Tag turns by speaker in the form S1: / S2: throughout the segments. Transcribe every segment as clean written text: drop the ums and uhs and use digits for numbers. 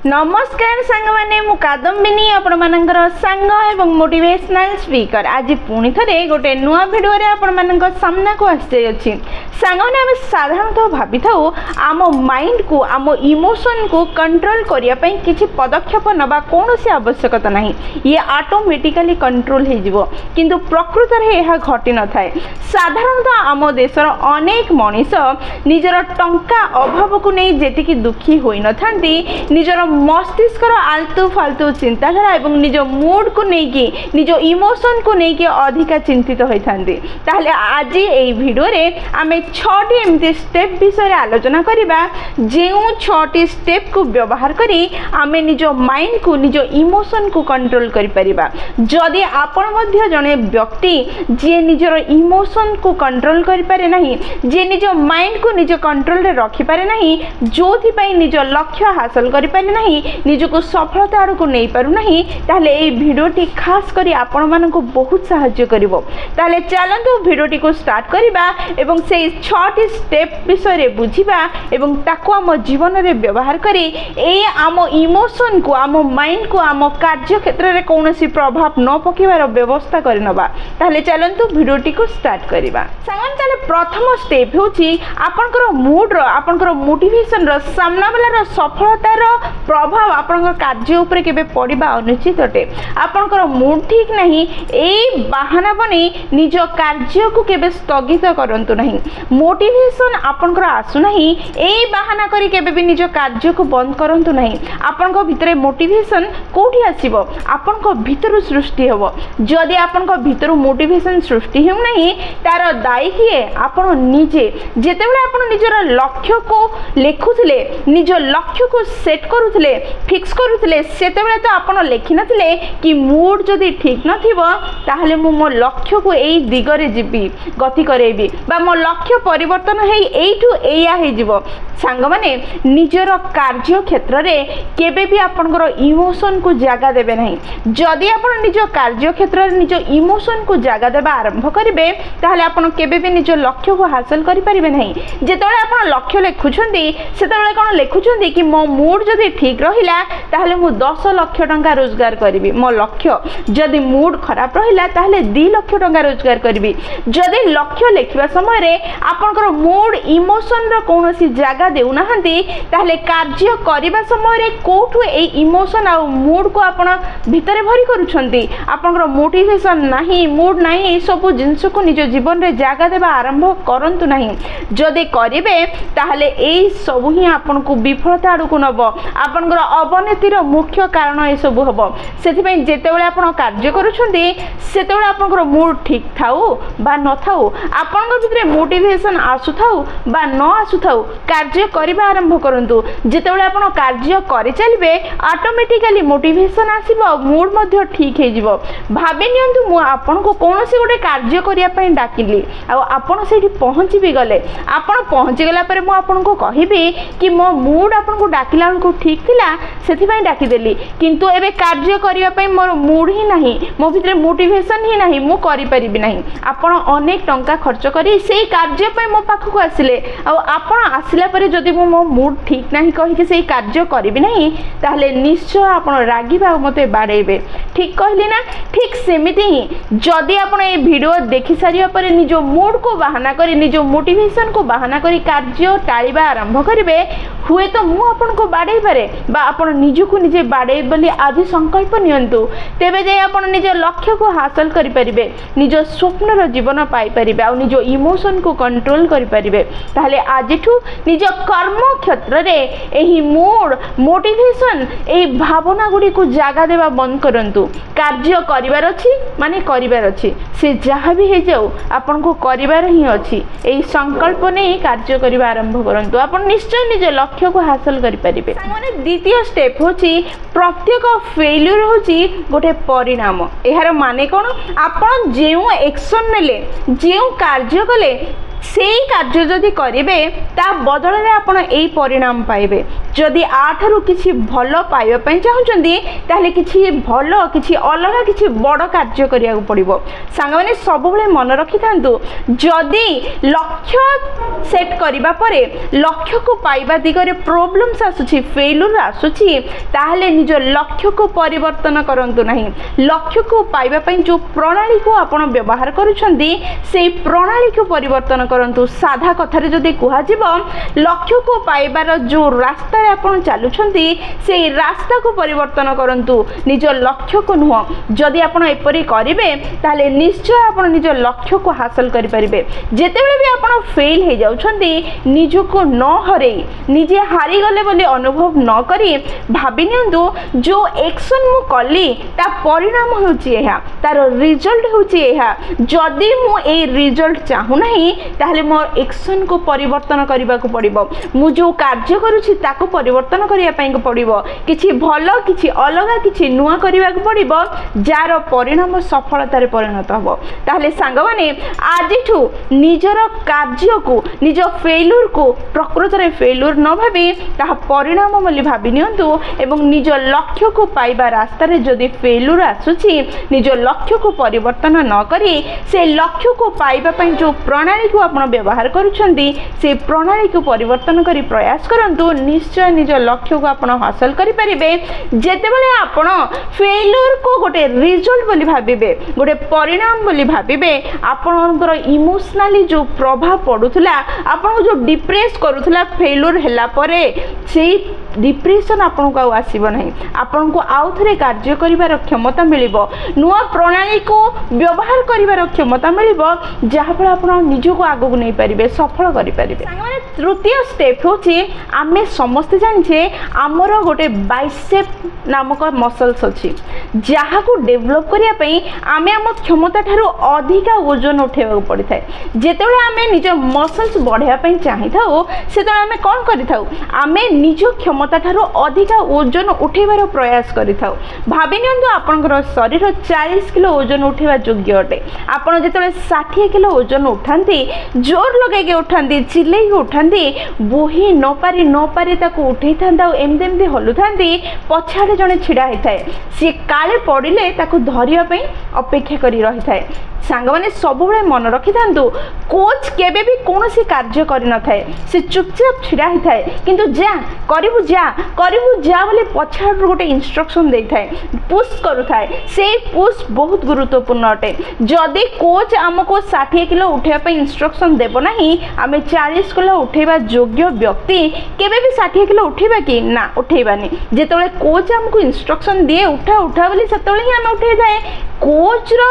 S1: नमस्कार सांग माने मु कादम्बिनी आपण मानकर सांग एवं मोटिवेशनल स्पीकर आज पुणी थे गोटे नुआ भिडियो रे आपण मानक सामना को आसी अछि। सांग माने हम साधारणतः भाबी थाउ आम माइंड को आम इमोशन को कंट्रोल करिया पई किछि पदक्षेप नबा कोनोसी आवश्यकता नाही, ये ऑटोमेटिकली कंट्रोल हे जिवो, किंतु प्रकृत रे एहा घटी न थाए। साधारणतः आम देशर अनेक मनीष निजर टंका अभाव को नै जेतिकी दुखी होई न थांती निजर मस्तिष्कर आलतू फालतू चिंताधारा एवं निज मूड को लेकिन निज इमोशन को लेकिन अधिका चिंतित होती। ताहले आज ये वीडियो रे आमे 6टी एमती स्टेप विषय आलोचना करिबा जेउ 6टी स्टेप को व्यवहार करी आमे निज माइंड को निज इमोशन को कंट्रोल करि परिबा। जदि आपण मध्य जने व्यक्ति जे निजर इमोशन को कंट्रोल करि पारे नाही, जे निज माइंड को निज कंट्रोल रे रखि पारे नाही, जोथि पई निज लक्ष्य हासिल करि पारे नहीं, निजको सफलता आड़ को नहीं पारु नहीं, ताहले ए भिडियोटी खास करी आपण माननको बहुत सहाय्य करिवो। ताहले चलंतु भिडियोटी को स्टार्ट करिबा एवं से 6टी स्टेप विषय रे बुझिबा एवं ताको आम जीवन रे व्यवहार करी ए आम इमोशन को आम माइंड को आम कार्य क्षेत्र रे कोनोसी प्रभाव न पकेबार व्यवस्था करनबा। ताहले चलंतु भिडियोटी को स्टार्ट करिबा। संगन ताले प्रथम स्टेप होची आपनकर मूड रो आपनकर मोटिवेशन रो सामना वाला रो सफलता रो प्रभाव आपण कार्य उपरे केबे पड़िबा अनुचित अटे। आपणकर मूड ठीक नहीं ए बहाना बनी निज कार्य को केबे स्थगित करंतु नहीं। मोटिवेशन आपणकर आसु नहीं ए बहाना करी केबे भी निज कार्य को बंद करंतु नहीं। आपणक भितरे मोटिवेशन कोठी आसीबो आपणक भितरु सृष्टि हेबो। जदि आपणक भितरु मोटिवेशन सृष्टि हेउ नहीं तार दायी किए आपण निजे। जेतेबेले आपण निजर लक्ष्य को लेखुथिले निज लक्ष्य को सेट करुथिले फिक्स करुथिले सेतेबेले तो आपण लेखि नथिले कि मूड जदि ठीक नथिबो ताहले मु मो लक्ष्य को एई दिगरे जिबी गति करेबी बा मो लक्ष्य परिवर्तन हेई एइठु एया हे जिवो। सांग माने निजर कार्य क्षेत्र रे केबे भी आपनकर इमोशन को जागा देबे नहीं। जदि आपण निज कार्य क्षेत्र रे निज इमोशन को जागा देबा आरंभ करिवे ताहले आपण केबे भी निज लक्ष्य को हासिल करि परिबे नहीं। जेतेबेले आपण लक्ष्य लेखुछंती सेतेबेले कोन लेखुछंती कि मो मूड जदि ठीक रहिला ताहले मु 10 लाख टंका रोजगार करिवि। मो लक्ष्य जदि मूड खराब रहिला ताहले 2 लाख टंका रोजगार करिवि। जदि लक्ष्य लेखिबा समय रे आपनकर मूड इमोशन रो कोनोसी जागा देउ नाहंती ताहले कार्य करिबा समय रे कोठु ए इमोशन आ मूड को आपण भितरे भरी करूछंती। आपनकर मोटिवेशन नाही मूड नाही ए सब जिंस को निज जीवन रे जागा देबा आरंभ करंतु नाही। जदि करिवे ताहले ए सब ही आपन को विफलता आड़ को नब आपनकर अवनतिर मुख्य कारण ए सब हबो। सेथिबे जेतेबेले आपण कार्य करूछंती सेतेबेले आपनकर मूड ठीक थाउ बा न थाउ आपनकर भितरे मोटिवेशन आसु थाउ बा न आसु थाउ कार्य करिबा आरंभ करंतु। जेतेबेले आपण कार्य करि चलिबे ऑटोमेटिकली मोटिवेशन आसीबो मूड मध्ये ठीक हे जिवो। भाबे नियंतु मु आपण को कोनोसी गोटे कार्य करिया पई डाकिली आ आपण सेठी पहुंची भी गले आपण पहुंची गला परे मु आपण को कहिबी कि मो मूड आपण को डाकिला को ठीक थिला सेथिबाई डाकी देली, किंतु एबे कार्य करिया पई मोर मूड ही नाही मो भितरे मोटिवेशन ही नाही मु करि परिबि नाही। आपण अनेक टंका खर्च करी सेही कार्य पई मो पाखु को आसिले आ आपण आसिला परे जदि मो मूड ठीक नाही कहि कि सेही कार्य करिबि नाही ताहले निश्चय आपण रागिबा मते बाडेबे। ठीक कहली ना? ठीक सेमिति ही जदि आपण ए वीडियो देखि सारिया परे निज मूड को बहाना करी निज मोटिवेशन को बहाना करी कार्य टाळिबा आरंभ करिवे हुए तो मु आपण को बाडे पारे बा आपण निज को निजे बाडे बोली आज संकल्प नियंतु तेबे जे आपण निज लक्ष्य को हासिल करि परिबे निज स्वप्न रो जीवन पाई परिबे आ निज इमोशन को कंट्रोल करि परिबे। ताहले आजिठु निज कर्म क्षेत्र रे एही मूड मोटिवेशन एही भावना गुडी को जागा देबा बंद करंतु। कार्य करिवार अछि माने करिवार अछि से जहा भी हे जाऊ आपण को करिवार ही अछि एही संकल्प नै कार्य करिबा आरंभ करंतु आपण निश्चय निज लक्ष्य को हासिल करि परिबे। माने द्वितीय स्टेप होची प्रत्येक फेल्यूर होची गोटे परिणाम। एहार माने कोन आपण जेउ एक्शन नेले जेउ कार्य कले सेई कार्य जदि करेंगे ता बदल में आपण यही परिणाम पाइबे। जदि आठू किसी भल पाइबा चाहते ताहले किसी भल किसी अलग किसी बड़ कार्य करिया पड़िबो। सांग माने सब बेले मन रखि थांतु जदि लक्ष्य सेट करिबा परे लक्ष्य को पाइबा दिगरे प्रॉब्लम्स आसुची फेल्यूर आसुची ताहले निज लक्ष्य को परिवर्तन करंतु नहीं। लक्ष्य को पाइबा पई जो प्रणाली को आपण व्यवहार करूछंती से प्रणाली को परिवर्तन करंतु। साधा कथा रे जदि कुहा जिवो लक्ष्य को पाइबार जो रास्ता रे आपण चालुछंती से रास्ता को परिवर्तन करंतु निज लक्ष्य को नुह। जदि आपण एपरी करिवे ताहले निश्चय आपण निज लक्ष्य को हासिल करि परिबे। जेतेबेले भी आपण फेल हे जाउछंती निज को न हरे निजे हारी गले बोली अनुभव न करी भाबी नियंतु जो एक्शन मु कली ता परिणाम होची एहा तार रिजल्ट होची एहा। जदि मु ए रिजल्ट चाहू नहीं ताहले मोर एक्शन को परिवर्तन करबा को पड़िबो। मु जो कार्य करूची ताको परिवर्तन करिया पई को पड़िबो। किछि भलो किछि अलगा किछि नुआ करबा को पड़िबो जार परिणाम सफलता रे परिणत हबो। ताहले सांग माने आजिठू निजर कार्य को निज फेल्यूर को प्रकृत रे फेल्यूर न भाबी ता परिणाम बोली भाबी नियंतु एवं निज लक्ष्य को पाइबा रास्ता रे जदि फेल्यूर आसुची निज लक्ष्य को परिवर्तन न करी से लक्ष्य को पाइबा पई जो प्रणाली को आपण व्यवहार करूछंती से प्रणाली को परिवर्तन करी प्रयास करंतु निश्चय निज लक्ष्य को आपण हासिल करि परिबे। जेतेबेले आपण फेल्यूर को गोटे रिजल्ट बोली भाबिबे गोटे परिणाम बोली भाबिबे आपणकर इमोशनली जो प्रभाव पडुथला आपण जो डिप्रेस करूथला फेल्यूर हैला परे से डिप्रेशन आपन को आसीबो नहीं। आपन को आउ थरे कार्य करिवार क्षमता मिलिबो नुआ प्रणाली को व्यवहार करिवार क्षमता मिलिबो जहा फल आपन निज को आगु नै परिबे सफल करि परिबे। माने तृतीय स्टेप होची आमे समस्त जानिछे हमर गोटे बाइसेप नामक मसल्स अछि जहा को डेवलप करिया पई आमे हम क्षमता थारु अधिक ओजन उठेबा पड़ि थाए। जेतेबेले आमे निज मसल्स बढ़िया पई चाहि थाउ सेतबेले आमे कोन करि थाउ आमे निज क्षमता ठारो अधिक ओजन उठेबार प्रयास करि थाउ। भाबि नियंतु आपनकर शरीर 40 किलो ओजन उठेबा योग्य अटे। आपण जेतेबेले 60 किलो ओजन उठांती जोर लगे के उठांती चिल्ले के उठांती बोही न पारी ताको उठै थांदा एमदेमदे हलु थांती पछाडे जने छिडा हे थाए से काले पडिले ताको धरिया पई अपेक्षा करी रहि थाए। सांग माने सब बेले मन रखि थांतु कोच केबे भी कोनोसी कार्य करि न थाए से चुपचाप छिडा ही थाए किंतु जा करिबु जा बोले पछाड गोटे इंस्ट्रक्शन दे थाए पुश करू थाए से पुश बहुत गुरुत्वपूर्ण अटे। जदि कोच हमको 60 किलो उठेबा पे इंस्ट्रक्शन देबो नाही आमे 40 किलो उठेबा योग्य व्यक्ति केबे भी 60 किलो उठेबा कि ना उठेबानी। जेतबेले कोच हमको इंस्ट्रक्शन दिए उठा बोली सेतबेले ही आमे उठे जाए। कोच रो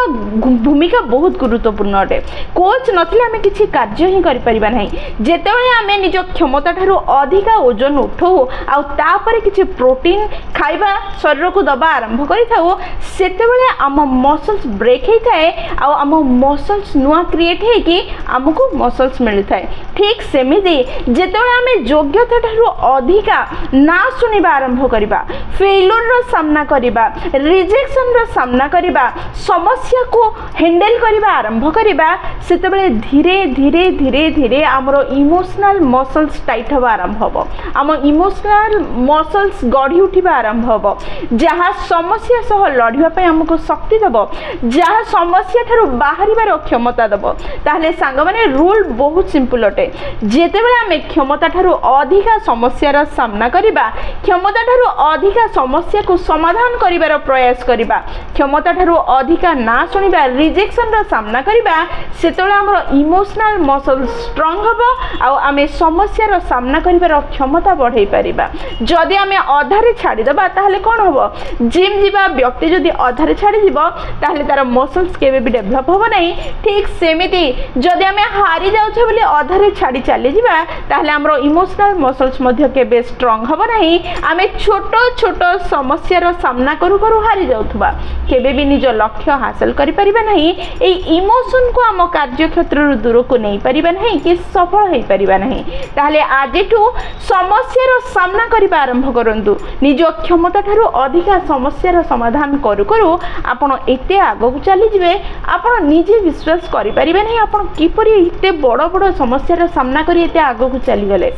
S1: भूमिका बहुत गुरुत्वपूर्ण अटे। कोच नथिले आमे किछि कार्य ही करि परिबा नाही। जेतेबेले आमे निज क्षमता ठारू अधिक ओजन उठौ आ तापरे किछि प्रोटीन खाइबा शरीर को दबा आरंभ करि थाउ सेतेबेले आम मसल्स ब्रेक हे थाए आ आम मसल्स नुआ क्रिएट हे कि हमको मसल्स मिल थाए। ठीक सेमिति जेतेबेले आमे योग्यता ठारू अधिक ना सुनिबा आरंभ करिबा फेल्यूर रो सामना करिबा रिजेक्शन रो सामना करिबा समस्या को हैंडल करिबा आरंभ करिबा सेतेबेले धीरे धीरे धीरे धीरे हमरो इमोशनल मसल्स टाइट होबा आरंभ होबो। हम इमोशनल मसल्स गढ़ी उठिबा आरंभ होबो जहा समस्या सह लड़िबा पय हमको शक्ति देबो जहा समस्या थारु बाहरिबार क्षमता देबो। ताहले सांग माने रूल बहुत सिंपल अटे। जेतेबेले हम क्षमता थारु अधिक समस्यार सामना करिबा क्षमता थारु अधिक समस्या को समाधान करिबार प्रयास करिबा क्षमता ठारू अधिक ना शुणा रिजेक्शन रो सामना करिबा सेतोले हमरो इमोशनल मसल स्ट्रांग हबो आमे समस्या रो सामना करिबार क्षमता बढ़ाई परिबा। जदि आमे अधारे छाड़ी दबा ताहले कोन हबो जिम जीवा व्यक्ति जदि अधारे छाड़ी जीवो ताहले तार मसल्स केबे भी डेवलप होबो नै। ठीक सेमिति जदि आमे हारी जाउछ बोली अधारे छाड़ी चली जीवा ताहले हमरो इमोशनल मसल्स मध्ये केबे स्ट्रांग हबो नै। आमे छोटो छोटो समस्या रो सामना करू करू हारी जाउथबा केबे भी निज लक्ष्य हासिल करि परिबा नहीं। ए इमोशन को हम कार्य क्षेत्र दूर को नहीं परिबा नहीं कि सफल होई परिबा नहीं। ताहले आजिठू समस्या रो सामना करिबा आरंभ करंतु निज क्षमता ठारू अधिक समस्या रो समाधान करू करू आपण एते आगो चली जिवे आपण निजे विश्वास करि परिबे नहीं आपण किपरि इतने बड़ बड़ समस्या सामना कर आग को चलीगले।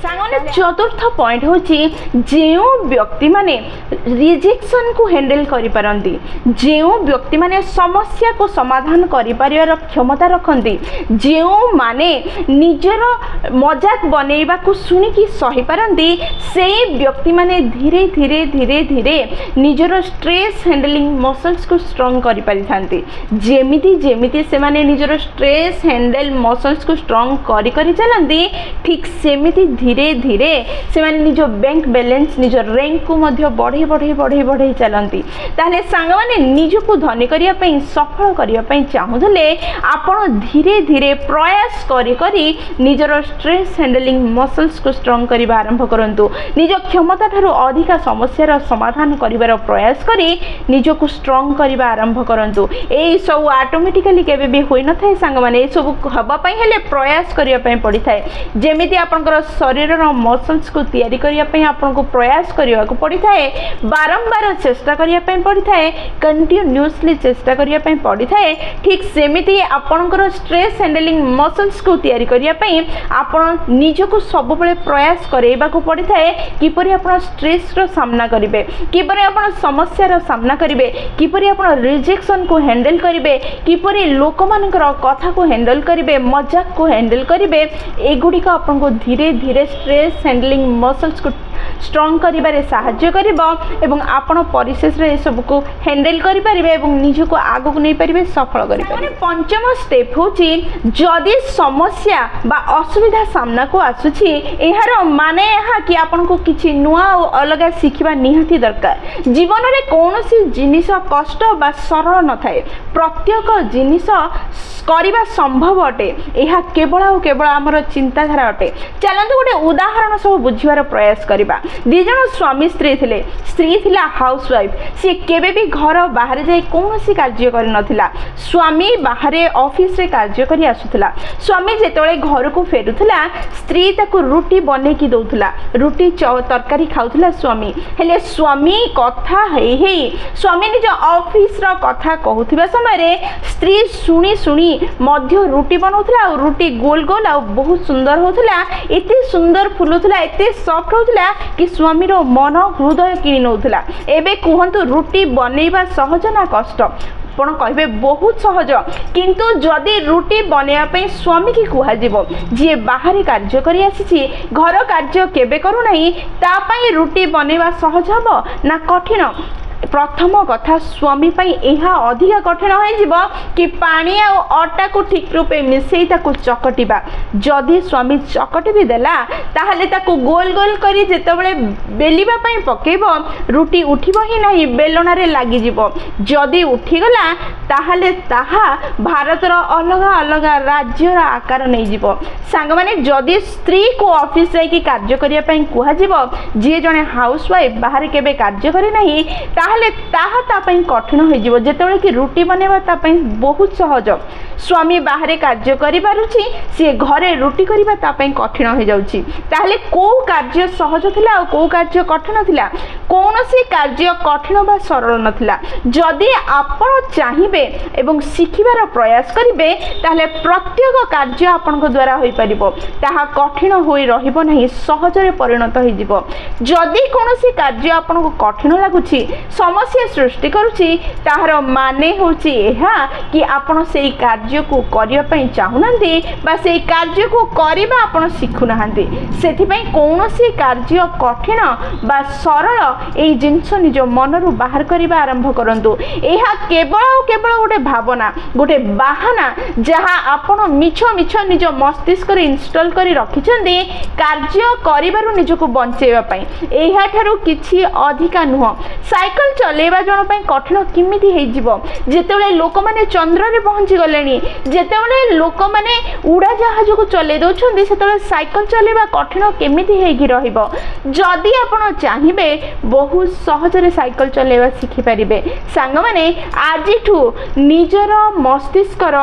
S1: चतुर्थ पॉइंट हूँ जो व्यक्ति माने रिजेक्शन को हैंडल करि पारंती, जो व्यक्ति माने समस्या को समाधान करि पारिबार क्षमता रखती, जो माने निजर मजाक बनैबा को सुनिकी सही पारंती, से व्यक्ति माने धीरे धीरे धीरे धीरे निजर स्ट्रेस हैंडलिंग मसल्स को स्ट्रॉन्ग करि पारिथांती। जेमिति जेमिति से माने निजर स्ट्रेस हैंडल मसल्स को स्ट्रॉन्ग करि करि चलंती, ठीक सेमिति धीरे धीरे से माने निज बैंक बैलेंस निज रैंक को मध्य बढ़े बढ़े बढ़े बढ़े चलती। ताहले सांग माने निज को धनी करिया पई सफल करिया पई चाहुले आपण धीरे धीरे प्रयास करी करी निजर स्ट्रेस हैंडलिंग मसल्स को स्ट्रॉन्ग करबा आरंभ करंतु। निज क्षमता ठारू अधिक समस्या समाधान करिवार प्रयास करी निज को स्ट्रॉन्ग करबा आरंभ करंतु। एई सब ऑटोमेटिकली केबे भी होई न थाए सांग माने, ए सब हबा पई हेले प्रयास करिया पई पड़ी थाए। जेमिति आपनकर शरीर रो मसल्स को तैयारी करिया पई आपनको प्रयास करिया को पड़ी थाए, बारंबार चेष्टा करिया पई पड़ी थाए, कंटिन्यूअसली चेष्टा करिया पई पड़ी थाए, ठीक सेमिति आपनकर स्ट्रेस हैंडलिंग मसल्स को तैयारी करिया पई आपण निज को सब बेले प्रयास करेबा को पड़ी थाए। किपरि आपण स्ट्रेस रो सामना करिवे, किपरि आपण समस्या रो सामना करिवे, किपरि आपण रिजेक्शन को हैंडल करिवे, किपरि लोक मानकर कथा को हैंडल करिवे, मजाक को हैंडल करिवे, एगुडी का आपनको धीरे धीरे स्ट्रेस हैंडलिंग मसल्स को स्ट्रॉन्ग करिबारे साहाय्य करिबो एवं आपण परिशेष रे सब को हैंडल करि परिबे एवं निज को आगो को नै परिबे, सफल करि परिबे। पंचम स्टेप होची जदि समस्या बा असुविधा सामना को आसुची, एहार माने एहा कि आपण को किछि नुआ और अलग सिखिबा निहाती दरकार। जीवन रे कोनोसी जिनिस कष्ट बा सरल न थाए, प्रत्येक जिनिस करिबा संभव अटे, एहा केवल और केवल हमर चिंताधारा अटे। चलंतु गोटे उदाहरण सब बुझिबार प्रयास करिबा। दी जण स्वामी स्त्री थिले, स्त्री थिला हाउस वाइफ, सी केबे भी घर बाहर जाई कोनोसी कार्य करि नथिला। स्वामी बाहरे ऑफिस रे कार्य करि आसुथिला। स्वामी जेतोळे घर को फेरुथिला, स्त्री ताको रोटी बने की दउथिला, रोटी तरकारी खाउथिला स्वामी। हेले स्वामी कथा हेई हेई स्वामी निज ऑफिस रो कथा कहउथिबा समय रे स्त्री सुनी सुनी मध्य रोटी बनाउथिला और रोटी गोल गोल आ बहुत सुंदर होथिला, एते सुंदर फुलुथिला, एते सॉफ्ट होथिला कि स्वामी रो मन हृदय किनि नउथिला। एबे कुहंतु रोटी बनेबा सहज ना कष्ट? आपण कहबे बहुत सहज, किंतु जदि रोटी बनैया पे स्वामी की कुहा जीवो जे बाहर कार्य करि आसीछि, घर कार्य केबे करू नाही, ता पई रोटी बनैबा सहज हबो ना कठिन? प्रथम कथा स्वामी पाई एहा अधिक कठिन हो जिवो कि पानी आ अटा को ठीक रूपे मिसई ताको चकटिबा। जदि स्वामी चकटि भी देला ताहले ताको गोल गोल करी जेतेबेले बेलिबा पाई पकेबो, रोटी उठिबो ही नाही, बेलना रे लागि जिवो। जदि उठी गला ताहले ताहा भारतर अलग अलग राज्यर आकार नै जिवो। सांग माने जदि स्त्री को ऑफिस जाई कि कार्य करिया पाई कुहा जिवो, जे जने हाउस वाइफ बाहर केबे कार्य करि नाही, ताहले ताहा ता पई कठिन हो जिवो। जेतेबेले कि रोटी बनेबा ता पई बहुत सहज, स्वामी बाहर कार्य करि पारुछि, से घरे रोटी करिबा ता पई कठिन हो जाउछि। ताहले को कार्य सहज थिला और को कार्य कठिन थिला? कोनोसी कार्य कठिन बा सरल नथिला। जदि आपण चाहिबे एवं शिखिबार प्रयास करिवे ताहले प्रत्येक कार्य आपनक द्वारा होई परिबो, ताहा कठिन होई रहिबो नाही, सहज रे परिणत होई जिवो। जदि कोनोसी कार्य आपनक कठिन लागुछि, समस्या सृष्टि करुछि, ताहार माने होछि एहा कि आपण सेई कार्य को करिया पई चाहुनांती बा सेई कार्य को करिबा आपण शिखु नाहांती। सेथि पई कोनोसी कार्य कठिन बा सरल एई जिंस निज मनरु बाहर करिबा आरंभ करंतु। एहा केवल गोटे भावना, गोटे बाहाना जहा आपण मिछ मिछ निज मस्तिष्क रे इंस्टॉल करी रखिछंती कार्य करिबारु निजको बंचेबा पई। एहा ठारू किछि अधिका नुह। साइकिल चलेबा जण पई कठिन किमिति हेइ जिवो? जेतेबेले लोक माने चंद्र रे पहुंची गलेनी, जेतेबेले लोक माने उड़ा जहाज को चले दउछंती, सेतेबेले साइकिल चलेबा कठिन केमिति हेइ कि रहिबो? जदि आपण चाहिबे बहुत सहज रे साइकिल चलेबा शिखि परिबे। सांग माने आजिठू निजर मस्तिष्कर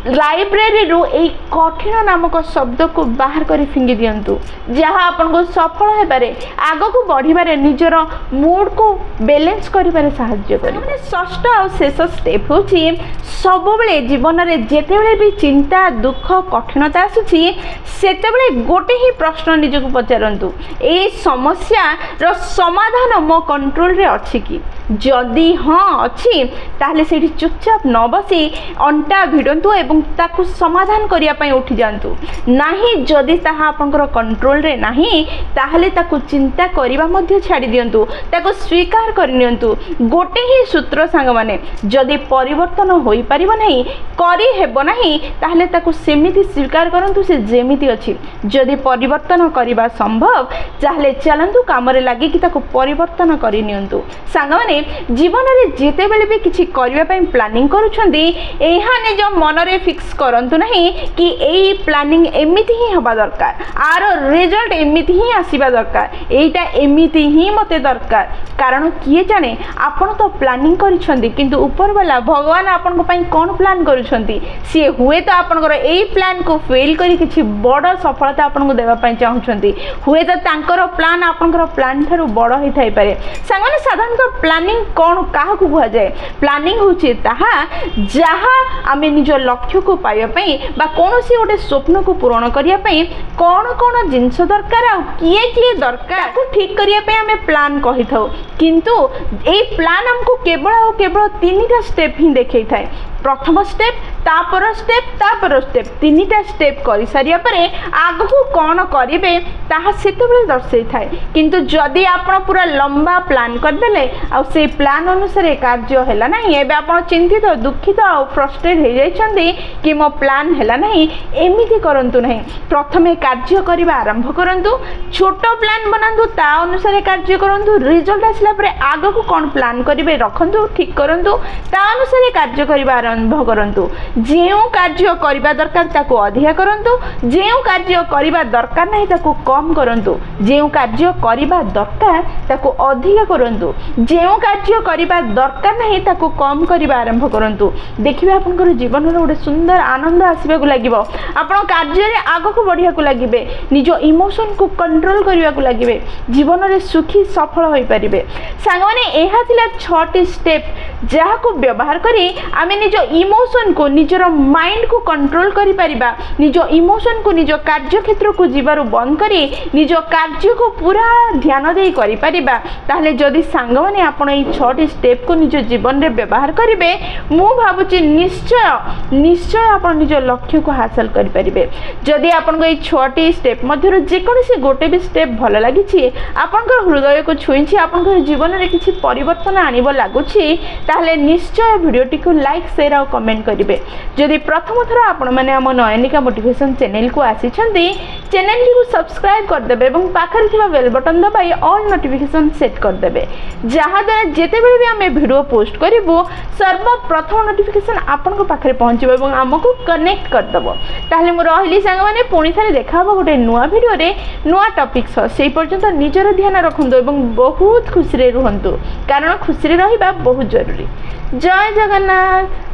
S1: लाइब्रेरी रु ए कठिन नामक शब्द को बाहर कर फिंगी दिंतु जहाँ आपको सफल होबारे आग को बढ़िबारे निजर मूड को बैलेंस करिबारे साहाय्य करे। षष्ठ और शेष स्टेप होची सब बेले जीवन में जेतेबेले भी चिंता दुख कठिनता आसुची सेतेबेले गोटे ही प्रश्न निजको पचारंतु ए समस्या रो समाधान मो कंट्रोल रे अछि कि जदि हाँ अच्छी ताहले सेठी चुपचाप न बसी अंटा भिड़ंतु एवं ताकु समाधान करिया पई उठी जांतु नाही जदि ताहा आपनकर कंट्रोल रे नाही ताहले ताकु चिंता करिबा मध्ये छाड़ी दियंतु ताकु स्वीकार करनियंतु गोटे ही सूत्र सांग माने जदि परिवर्तन होई परिबो नाही करी हेबो नाही ताहले ताकु सेमिति स्वीकार करंतु से जेमिति अछि जदि परिवर्तन करिबा संभव ताहले चलंतु कामरे लागि कि ताकु परिवर्तन करि नियंतु सांग माने जीवन में जिते बेले भी किसी करबा पई प्लानिंग करूछंदी एहा निज मन रे फिक्स करंतु नहीं कि एई प्लानिंग एमिति ही हबा दरकार आर रिजल्ट एमिति ही आसीबा दरकार एटा एमिति ही मते दरकार कारण किए जाने आपण तो प्लानिंग करिछंदी किंतु ऊपर वाला भगवान आपण को पई कोन प्लान करूछंदी सी हुए तो आपनकर एई प्लान को फेल करी किछि बड़ सफलता आपण को देबा पई चाहुछंदी हुए तो तांकर प्लान आपनकर प्लान थारु बड़ होई थाई पारे सांगने साधारणतः प्लानिंग कौन क्या कह जाए प्लानिंग होची ताहा जहाँ आमे निज लक्ष्य को पाइबा पई बा कोनोसी गोटे स्वप्न को पूरण करिया पई कौन कौन जिनस दरकार आ किए किए दरकार को ठीक करिया पई आमे प्लान कहि थाउ किंतु ए प्लान हमको केवल तीनटा स्टेप ही देखै थाए प्रथम स्टेप तापर स्टेप तीनटा स्टेप करि सारिया परे आगु कौन करिवे ताहा सेतेबेले दर्शै थाए किंतु जदि आपण पूरा लंबा प्लान कर देले आ से प्लान अनुसार कार्य हैला नहीं एबे आपण चिंतित दुखित आ फ्रस्ट्रेट हो जाइछंदी कि मो प्लान हैला नहीं एमिति करंतु नहीं प्रथमे कार्य करिबा आरंभ करंतु छोटो प्लान बनांतु ता अनुसार कार्य करंतु रिजल्ट आसला परे आगु कौन प्लान करिवे रखंतु ठीक करंतु ता अनुसार कार्य करिबा आरंभ करंतु जेउ कार्य करिबा दरकार ताको अधिका करंतु जेउ कार्य करिबा दरकार नहीं ताको कम करंतु जेउ कार्य करिबा दरकार ताको अधिका करंतु जेउ कार्य करिबा दरकार नहीं ताको कम करिबा आरंभ करंतु देखिबे आपनकर जीवन रे गोटे सुंदर आनंद आसीबा को लागिबो आपण कार्य रे आगो को बढ़िया को लागिबे निज इमोशन को कंट्रोल करिबा को लागिबे जीवन रे सुखी सफल होई परिबे सांग माने एहा थिला 6टी स्टेप जहा को व्यवहार करी आमे निज इमोशन को निजर माइंड को कंट्रोल करि परिबा निज इमोशन को निज कार्य क्षेत्र को जीवारु बंद करी निज कार्य को पूरा ध्यान दे करि परिबा ताहले जदि सांग माने आपण ए 6टी स्टेप को निज जीवन रे व्यवहार करिवे मु भाबुची निश्चय आपण निज लक्ष्य को हासिल करि परिबे जदि आपण को ए 6टी स्टेप मध्यरु जे कोनोसी गोटे भी स्टेप भल लागिछि आपण हृदय को छुईछि आपण जीवन रे किछि परिवर्तन आनिबो लागुछि ताहले निश्चय वीडियोटी को लाइक शेयर और कमेंट करिवे जदि प्रथम थर आपण माने हम नयनिका मोटिवेशन चैनल को आसीछंती चैनल को सब्सक्राइब कर देबे एवं पाखरे थिबा बेल बटन दबाई ऑल नोटिफिकेशन सेट कर देबे जहाँ द्वारा जेते बेले भी आमे वीडियो पोस्ट करिवो सर्वप्रथम नोटिफिकेशन आपण को पाखरे पहुंचबो एवं हमको कनेक्ट कर दबो ताहले मो रहिली संग माने पुणी थारे देखाबो गोटे नुआ वीडियो रे नुआ टॉपिक सेही पर्यंत निजर ध्यान रखंतु एवं बहुत खुशी रे रुहंतु कारण खुशी रे रहिबा बहुत जरूरी जय जगन्नाथ।